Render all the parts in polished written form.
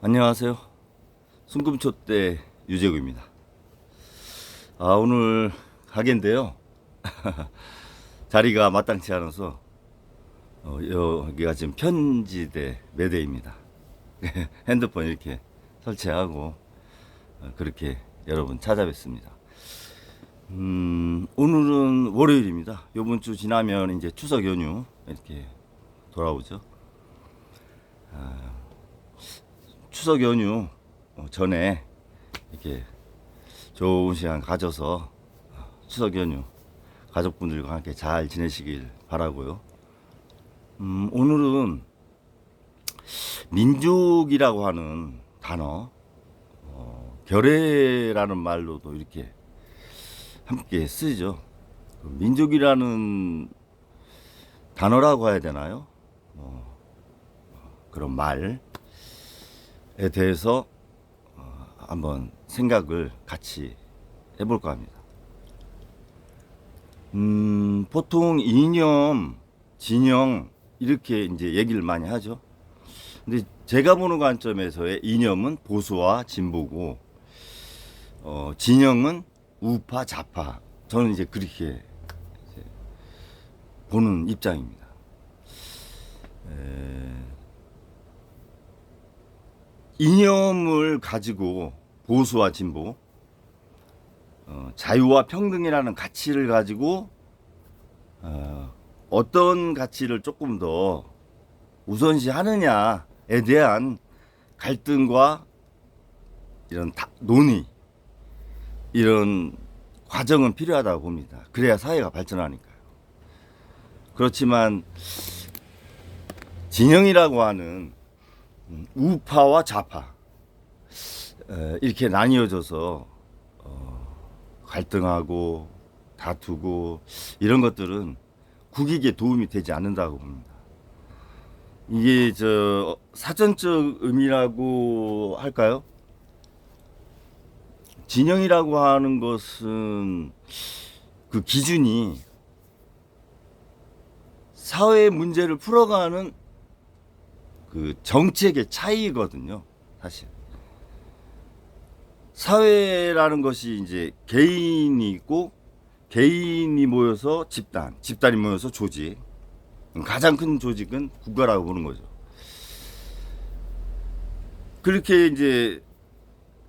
안녕하세요. 순금초대 유재구입니다. 오늘 가게인데요. 자리가 마땅치 않아서 여기가 지금 편지대 매대입니다. 핸드폰 이렇게 설치하고 그렇게 여러분 찾아뵙습니다. 오늘은 월요일입니다. 요번 주 지나면 이제 추석 연휴 이렇게 돌아오죠. 추석 연휴 전에 이렇게 좋은 시간 가져서 추석 연휴 가족분들과 함께 잘 지내시길 바라고요. 오늘은 민족이라고 하는 단어, 결애라는 말로도 이렇게 함께 쓰죠. 민족이라는 단어라고 해야 되나요? 그런 말에 대해서 한번 생각을 같이 해볼까 합니다. 보통 이념, 진영 이렇게 이제 얘기를 많이 하죠. 근데 제가 보는 관점에서의 이념은 보수와 진보고, 진영은 우파, 좌파. 저는 이제 그렇게 이제 보는 입장입니다. 이념을 가지고 보수와 진보, 자유와 평등이라는 가치를 가지고 어떤 가치를 조금 더 우선시하느냐에 대한 갈등과 이런 논의, 이런 과정은 필요하다고 봅니다. 그래야 사회가 발전하니까요. 그렇지만 진영이라고 하는 우파와 좌파 이렇게 나뉘어져서 갈등하고 다투고 이런 것들은 국익에 도움이 되지 않는다고 봅니다. 이게 사전적 의미라고 할까요? 진영이라고 하는 것은 그 기준이 사회 문제를 풀어가는 그 정책의 차이거든요, 사실. 사회라는 것이 이제 개인이 있고, 개인이 모여서 집단, 집단이 모여서 조직. 가장 큰 조직은 국가라고 보는 거죠. 그렇게 이제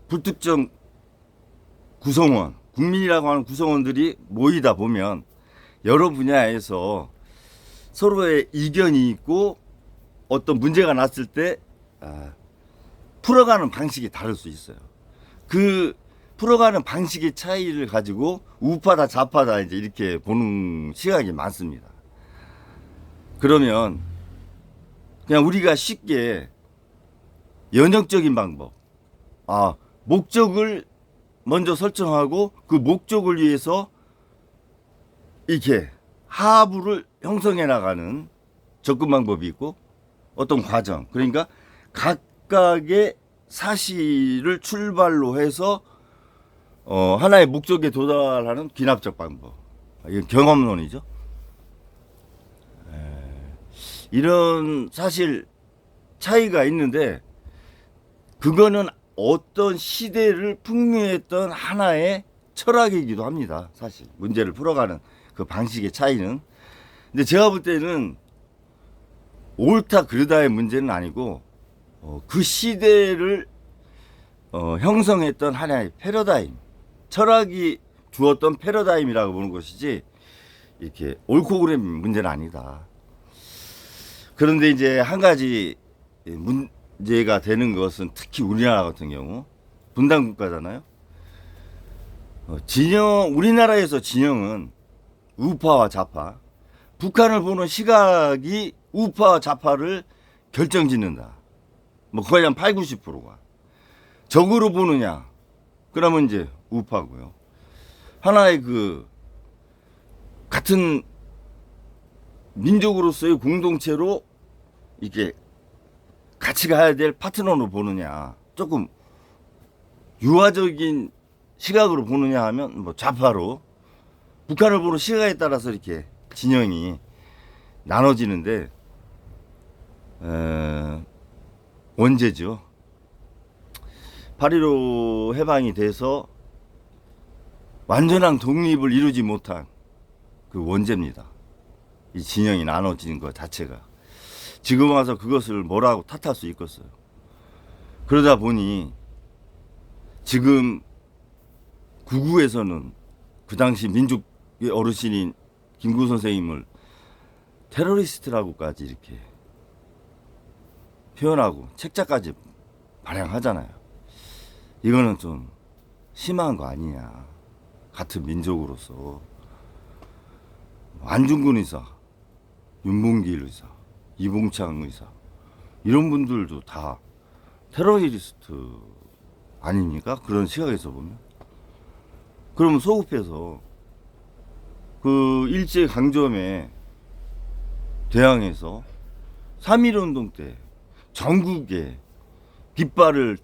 불특정 구성원, 국민이라고 하는 구성원들이 모이다 보면 여러 분야에서 서로의 이견이 있고, 어떤 문제가 났을 때 풀어가는 방식이 다를 수 있어요. 그 풀어가는 방식의 차이를 가지고 우파다 좌파다 이제 이렇게 보는 시각이 많습니다. 그러면 그냥 우리가 쉽게 연역적인 방법, 목적을 먼저 설정하고 그 목적을 위해서 이렇게 하부를 형성해 나가는 접근 방법이 있고, 어떤 과정, 그러니까 각각의 사실을 출발로 해서 하나의 목적에 도달하는 귀납적 방법, 이건 경험론이죠. 이런 사실 차이가 있는데, 그거는 어떤 시대를 풍미했던 하나의 철학이기도 합니다. 사실 문제를 풀어가는 그 방식의 차이는. 근데 제가 볼 때는 옳다 그르다의 문제는 아니고, 그 시대를 형성했던 하나의 패러다임, 철학이 주었던 패러다임이라고 보는 것이지, 이렇게 옳고 그름의 문제는 아니다. 그런데 이제 한 가지 문제가 되는 것은, 특히 우리나라 같은 경우 분단 국가잖아요. 우리나라에서 진영은 우파와 좌파, 북한을 보는 시각이 우파와 좌파를 결정짓는다. 거의 한 8, 90%가. 적으로 보느냐? 그러면 이제 우파고요. 하나의 같은 민족으로서의 공동체로 이렇게 같이 가야 될 파트너로 보느냐? 조금 유화적인 시각으로 보느냐 하면 좌파로, 북한을 보는 시각에 따라서 이렇게 진영이 나눠지는데, 원죄죠. 8.15 해방이 돼서 완전한 독립을 이루지 못한 그 원죄입니다. 이 진영이 나눠진 것 자체가. 지금 와서 그것을 뭐라고 탓할 수 있겠어요. 그러다 보니 지금 구구에서는 그 당시 민족의 어르신인 김구 선생님을 테러리스트라고까지 이렇게 표현하고 책자까지 발행하잖아요. 이거는 좀 심한 거 아니냐. 같은 민족으로서. 안중근 의사, 윤봉길 의사, 이봉창 의사 이런 분들도 다 테러리스트 아닙니까? 그런 시각에서 보면. 그러면 소급해서 그 일제강점에 대항해서 3.1운동 때 전국에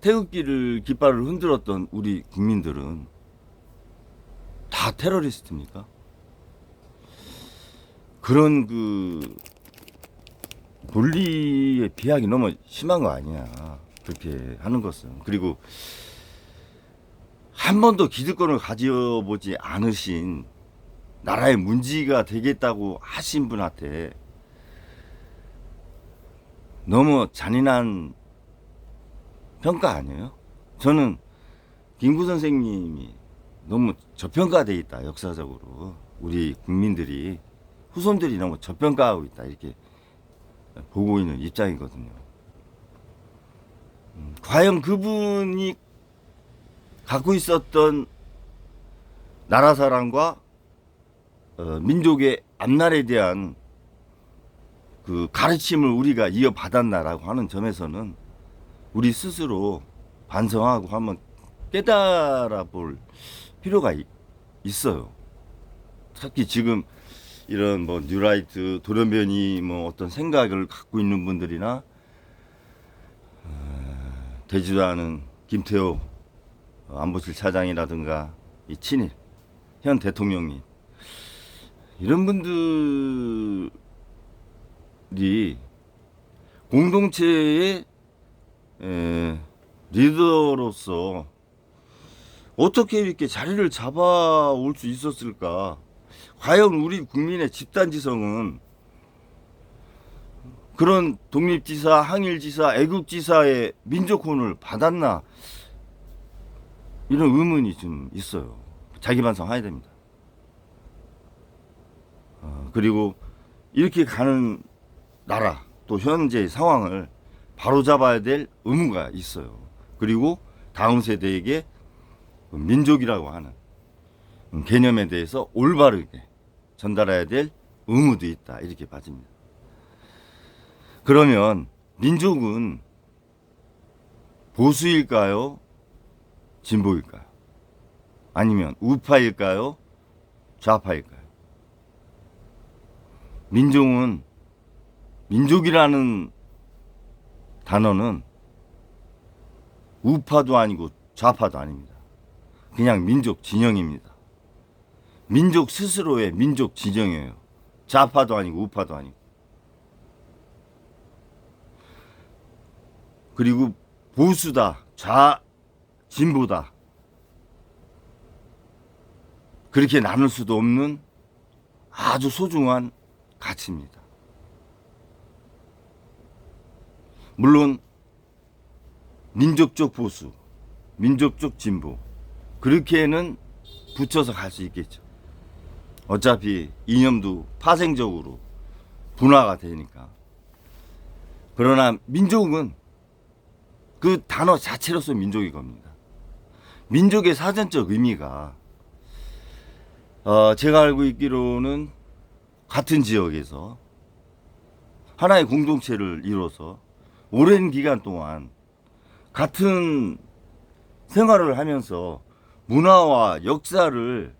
태극기를 깃발을 흔들었던 우리 국민들은 다 테러리스트입니까? 그런 그 논리의 비약이 너무 심한 거 아니야. 그렇게 하는 것은. 그리고 한 번도 기득권을 가져보지 않으신 나라의 문지기가 되겠다고 하신 분한테 너무 잔인한 평가 아니에요? 저는 김구 선생님이 너무 저평가되어 있다. 역사적으로 우리 국민들이 후손들이 너무 저평가하고 있다. 이렇게 보고 있는 입장이거든요. 과연 그분이 갖고 있었던 나라 사랑과 민족의 앞날에 대한 그 가르침을 우리가 이어받았나라고 하는 점에서는 우리 스스로 반성하고 한번 깨달아 볼 필요가 있어요. 특히 지금 이런 뭐 뉴라이트, 돌연변이 뭐 어떤 생각을 갖고 있는 분들이나 되지도 않은 김태호 안보실 차장이라든가 이 친일 현 대통령님 이런 분들이 공동체의 리더로서 어떻게 이렇게 자리를 잡아올 수 있었을까? 과연 우리 국민의 집단지성은 그런 독립지사, 항일지사, 애국지사의 민족혼을 받았나? 이런 의문이 좀 있어요. 자기 반성해야 됩니다. 그리고 이렇게 가는 나라 또 현재의 상황을 바로잡아야 될 의무가 있어요. 그리고 다음 세대에게 민족이라고 하는 개념에 대해서 올바르게 전달해야 될 의무도 있다. 이렇게 봐집니다. 그러면 민족은 보수일까요? 진보일까요? 아니면 우파일까요? 좌파일까요? 민족이라는 단어는 우파도 아니고 좌파도 아닙니다. 그냥 민족 진영입니다. 민족 스스로의 민족 진영이에요. 좌파도 아니고 우파도 아니고. 그리고 보수다, 진보다. 그렇게 나눌 수도 없는 아주 소중한 가치입니다. 물론 민족적 보수, 민족적 진보 그렇게는 붙여서 갈 수 있겠죠. 어차피 이념도 파생적으로 분화가 되니까. 그러나 민족은 그 단어 자체로서 민족이 겁니다. 민족의 사전적 의미가 제가 알고 있기로는 같은 지역에서 하나의 공동체를 이뤄서 오랜 기간 동안 같은 생활을 하면서 문화와 역사를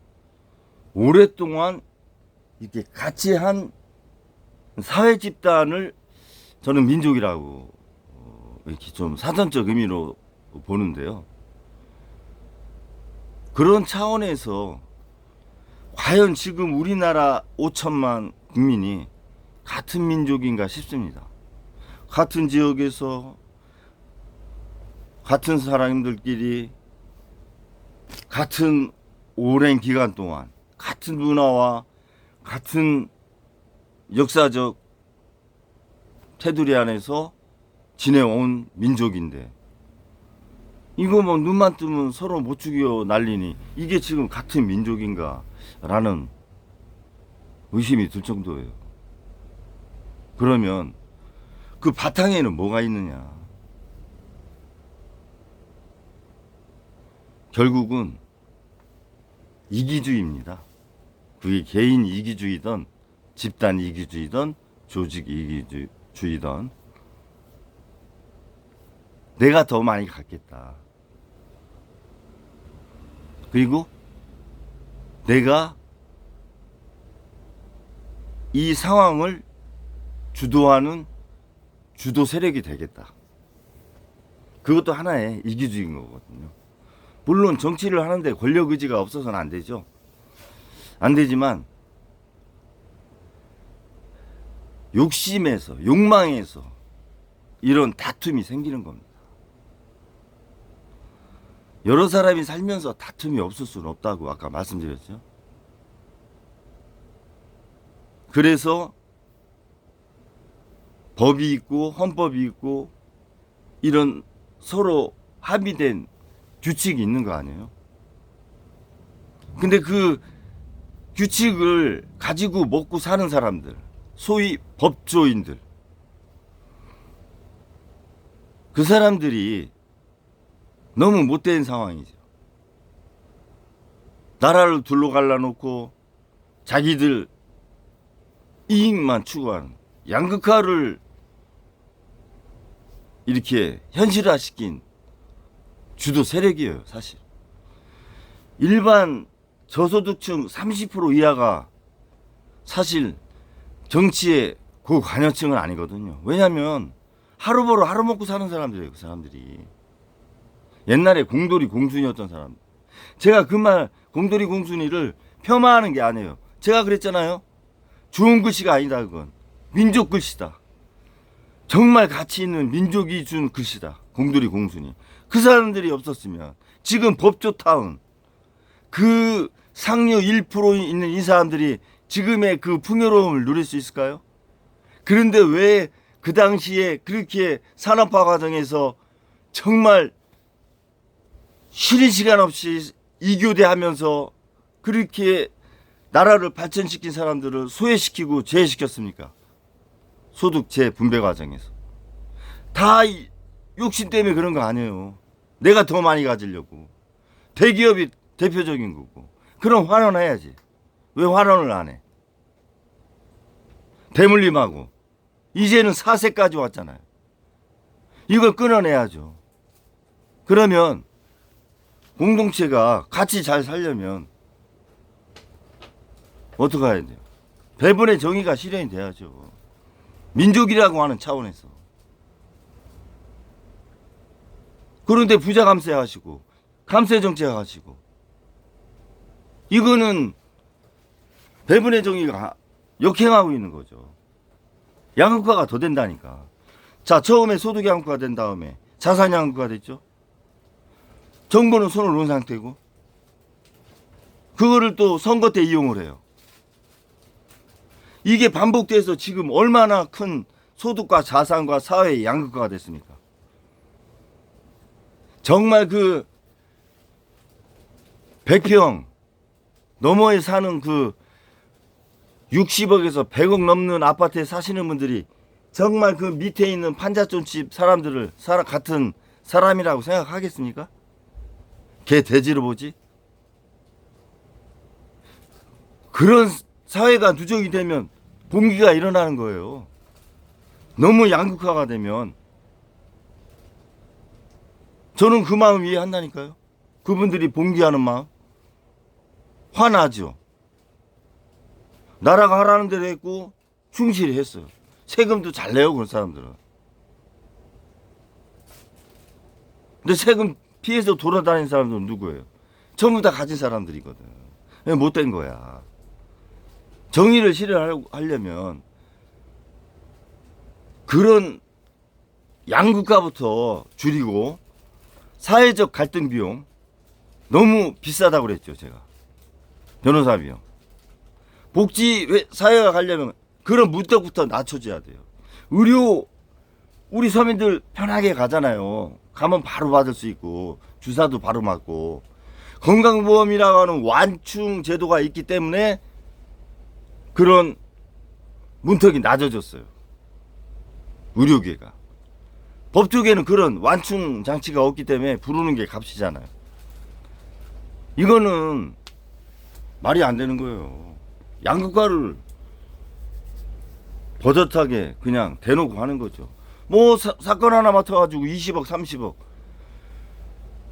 오랫동안 이렇게 같이 한 사회 집단을 저는 민족이라고 이렇게 좀 사전적 의미로 보는데요. 그런 차원에서 과연 지금 우리나라 5천만 국민이 같은 민족인가 싶습니다. 같은 지역에서 같은 사람들끼리 같은 오랜 기간 동안 같은 문화와 같은 역사적 테두리 안에서 지내온 민족인데 이거 뭐 눈만 뜨면 서로 못 죽여 난리니 이게 지금 같은 민족인가 라는 의심이 들 정도예요. 그러면 그 바탕에는 뭐가 있느냐. 결국은 이기주의입니다. 그게 개인 이기주의든 집단 이기주의든 조직 이기주의든 내가 더 많이 갖겠다. 그리고 내가 이 상황을 주도하는 주도 세력이 되겠다. 그것도 하나의 이기주의인 거거든요. 물론 정치를 하는데 권력 의지가 없어서는 안 되죠. 안 되지만 욕심에서 욕망에서 이런 다툼이 생기는 겁니다. 여러 사람이 살면서 다툼이 없을 수는 없다고 아까 말씀드렸죠. 그래서 법이 있고 헌법이 있고 이런 서로 합의된 규칙이 있는 거 아니에요? 근데 그 규칙을 가지고 먹고 사는 사람들, 소위 법조인들, 그 사람들이 너무 못된 상황이죠. 나라를 둘러 갈라놓고 자기들 이익만 추구하는 양극화를 이렇게 현실화시킨 주도 세력이에요, 사실. 일반 저소득층 30% 이하가 사실 정치의 고관여층은 아니거든요. 왜냐하면 하루 벌어 하루 먹고 사는 사람들이에요, 그 사람들이. 옛날에 공돌이 공순이었던 사람. 제가 그 말 공돌이 공순이를 폄하하는 게 아니에요. 제가 그랬잖아요. 좋은 글씨가 아니다, 그건. 민족 글씨다. 정말 가치 있는 민족이 준 글씨다. 공돌이 공순이. 그 사람들이 없었으면 지금 법조타운 그 상류 1% 있는 이 사람들이 지금의 그 풍요로움을 누릴 수 있을까요? 그런데 왜 그 당시에 그렇게 산업화 과정에서 정말 쉬는 시간 없이 이교대하면서 그렇게 나라를 발전시킨 사람들을 소외시키고 제외시켰습니까? 소득 재분배 과정에서. 다 욕심 때문에 그런 거 아니에요. 내가 더 많이 가지려고. 대기업이 대표적인 거고. 그럼 환원해야지. 왜 환원을 안 해? 대물림하고. 이제는 4세까지 왔잖아요. 이걸 끊어내야죠. 그러면 공동체가 같이 잘 살려면 어떻게 해야 돼요? 배분의 정의가 실현이 돼야죠. 민족이라고 하는 차원에서. 그런데 부자 감세하시고 감세 정책 하시고 이거는 배분의 정의가 역행하고 있는 거죠. 양극화가 더 된다니까. 자, 처음에 소득 양극화가 된 다음에 자산 양극화가 됐죠. 정부는 손을 놓은 상태고 그거를 또 선거 때 이용을 해요. 이게 반복돼서 지금 얼마나 큰 소득과 자산과 사회의 양극화가 됐습니까? 정말 그 100평 너머에 사는 그 60억에서 100억 넘는 아파트에 사시는 분들이 정말 그 밑에 있는 판잣돈집 사람들을 같은 사람이라고 생각하겠습니까? 걔 돼지로 보지? 그런 사회가 누적이 되면 봉기가 일어나는 거예요. 너무 양극화가 되면. 저는 그 마음 이해한다니까요. 그분들이 봉기하는 마음. 화나죠. 나라가 하라는 대로 했고 충실히 했어요. 세금도 잘 내요, 그런 사람들은. 근데 세금 피해서 돌아다니는 사람들은 누구예요? 전부 다 가진 사람들이거든. 못된 거야. 정의를 실현하려면 그런 양극화부터 줄이고 사회적 갈등 비용 너무 비싸다고 그랬죠, 제가. 변호사 비용. 복지 사회가 가려면 그런 문턱부터 낮춰줘야 돼요. 의료 우리 서민들 편하게 가잖아요. 가면 바로 받을 수 있고 주사도 바로 맞고 건강보험이라고 하는 완충 제도가 있기 때문에 그런 문턱이 낮아졌어요. 의료계가. 법조계는 그런 완충 장치가 없기 때문에 부르는 게 값이잖아요. 이거는 말이 안 되는 거예요. 양극화를 버젓하게 그냥 대놓고 하는 거죠. 뭐 사건 하나 맡아가지고 20억 30억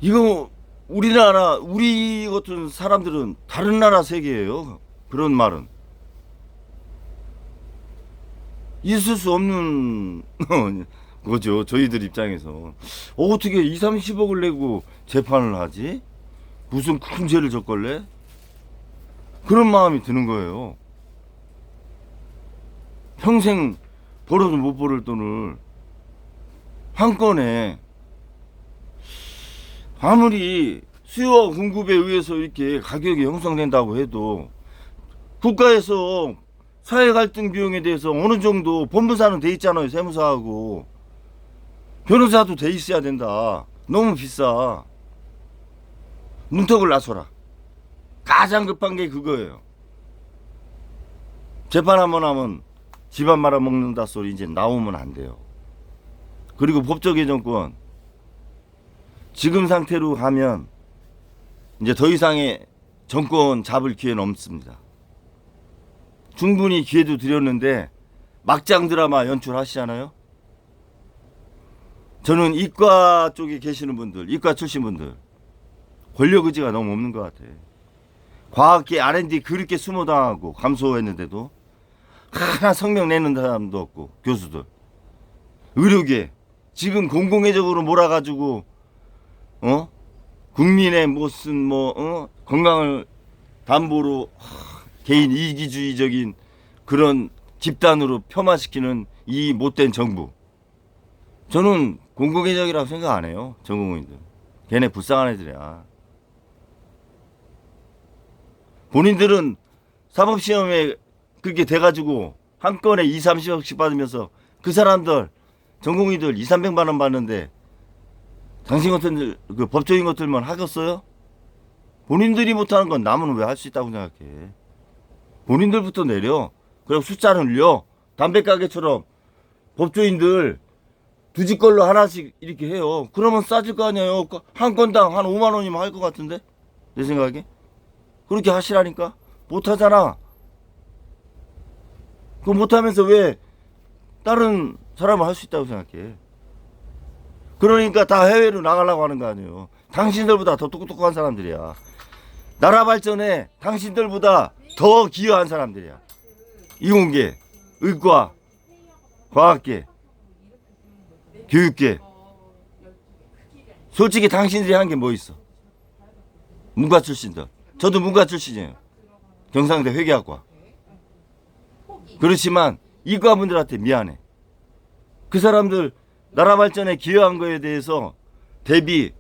이거 우리나라 우리 같은 사람들은 다른 나라 세계예요. 그런 말은 있을 수 없는 거죠. 저희들 입장에서 어떻게 2, 30억을 내고 재판을 하지? 무슨 큰 죄를 졌걸래? 그런 마음이 드는 거예요. 평생 벌어도 못 벌을 돈을 한 건에 아무리 수요와 공급에 의해서 이렇게 가격이 형성된다고 해도 국가에서 사회 갈등 비용에 대해서 어느 정도 법무사는 돼 있잖아요. 세무사하고 변호사도 돼 있어야 된다. 너무 비싸. 문턱을 낮춰라. 가장 급한 게 그거예요. 재판 한번 하면 집안 말아먹는다 소리 이제 나오면 안 돼요. 그리고 법적 예정권 지금 상태로 가면 이제 더 이상의 정권 잡을 기회는 없습니다. 충분히 기회도 드렸는데 막장 드라마 연출하시잖아요. 저는 이과 쪽에 계시는 분들, 이과 출신 분들 권력 의지가 너무 없는 것 같아요. 과학계 R&D 그렇게 수모당하고 감소했는데도 하나 성명 내는 사람도 없고 교수들. 의료계 지금 공공의적으로 몰아가지고 국민의 무슨 건강을 담보로 개인 이기주의적인 그런 집단으로 폄하시키는 이 못된 정부. 저는 공공의적이라고 생각 안 해요. 전국민들. 걔네 불쌍한 애들이야. 본인들은 사법시험에 그렇게 돼가지고 한 건에 2, 30억씩 받으면서 그 사람들 전공의들 2, 300만 원 받는데 당신 같은 그 법조인 것들만 하겠어요? 본인들이 못하는 건 남은 왜 할 수 있다고 생각해? 본인들부터 내려. 그리고 숫자를 늘려. 담배가게처럼 법조인들 두 집 걸로 하나씩 이렇게 해요. 그러면 싸질 거 아니에요. 한 건당 한 5만 원이면 할 것 같은데? 내 생각에. 그렇게 하시라니까? 못하잖아. 그거 못하면서 왜 다른 사람은 할 수 있다고 생각해? 그러니까 다 해외로 나가려고 하는 거 아니에요. 당신들보다 더 똑똑한 사람들이야. 나라 발전에 당신들보다 더 기여한 사람들이야. 이공계, 의과, 과학계, 교육계. 솔직히 당신들이 한 게 뭐 있어? 문과 출신들. 저도 문과 출신이에요. 경상대 회계학과. 그렇지만 이과분들한테 미안해. 그 사람들 나라 발전에 기여한 거에 대해서 대비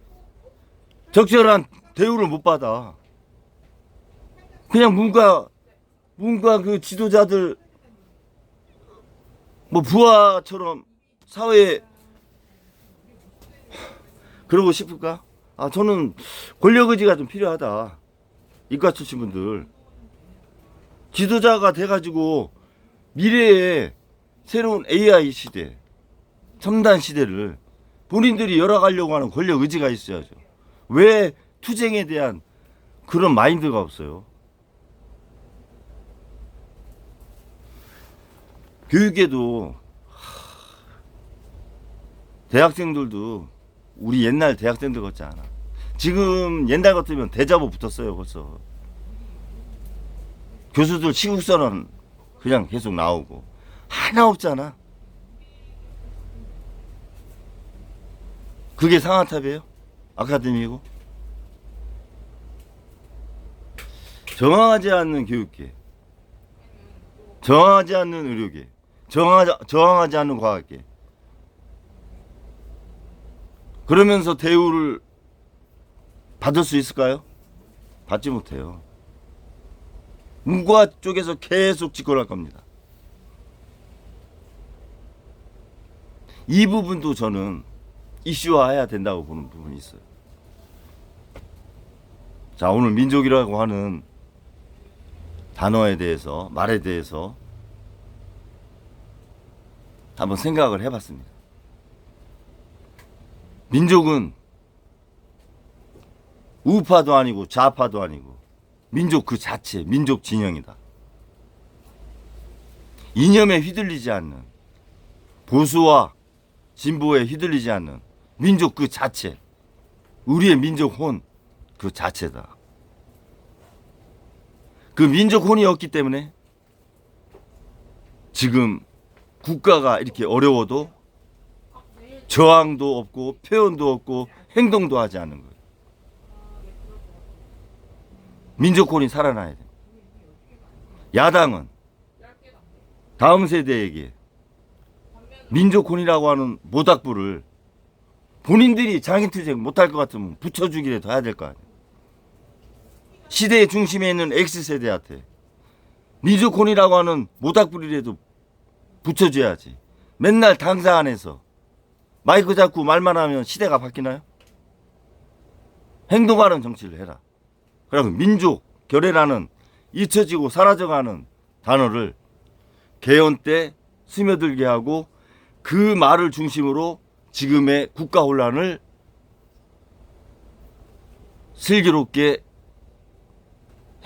적절한 대우를 못 받아. 그냥 문과 그 지도자들 뭐 부하처럼 사회에 그러고 싶을까? 저는 권력 의지가 좀 필요하다. 이과 출신 분들 지도자가 돼가지고 미래에 새로운 AI 시대, 첨단 시대를 본인들이 열어가려고 하는 권력 의지가 있어야죠. 왜 투쟁에 대한 그런 마인드가 없어요? 교육에도 대학생들도 우리 옛날 대학생들 같지 않아. 지금 옛날 같으면 대자보 붙었어요 벌써. 교수들 시국선언 그냥 계속 나오고 하나 없잖아. 그게 상하탑이에요? 아카데미고? 정황하지 않는 교육계, 정황하지 않는 의료계, 정황하지 않는 과학계. 그러면서 대우를 받을 수 있을까요? 받지 못해요. 문과 쪽에서 계속 집권할 겁니다. 이 부분도 저는 이슈화해야 된다고 보는 부분이 있어요. 자, 오늘 민족이라고 하는 단어에 대해서, 말에 대해서 한번 생각을 해봤습니다. 민족은 우파도 아니고 좌파도 아니고 민족 그 자체, 민족 진영이다. 이념에 휘둘리지 않는, 보수와 진보에 휘둘리지 않는 민족 그 자체, 우리의 민족 혼 그 자체다. 그 민족 혼이 없기 때문에 지금 국가가 이렇게 어려워도 저항도 없고 표현도 없고 행동도 하지 않는 거예요. 민족 혼이 살아나야 돼. 야당은 다음 세대에게 민족 혼이라고 하는 모닥불을 본인들이 장애투쟁 못할 것 같으면 붙여주기라도 해야 될 거 아니에요. 시대의 중심에 있는 X세대한테 민족 혼이라고 하는 모닥불이라도 붙여줘야지. 맨날 당사 안에서 마이크 잡고 말만 하면 시대가 바뀌나요? 행동하는 정치를 해라. 그럼 민족, 결의라는 잊혀지고 사라져가는 단어를 개헌 때 스며들게 하고 그 말을 중심으로 지금의 국가 혼란을 슬기롭게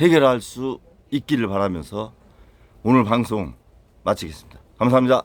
해결할 수 있기를 바라면서 오늘 방송 마치겠습니다. 감사합니다.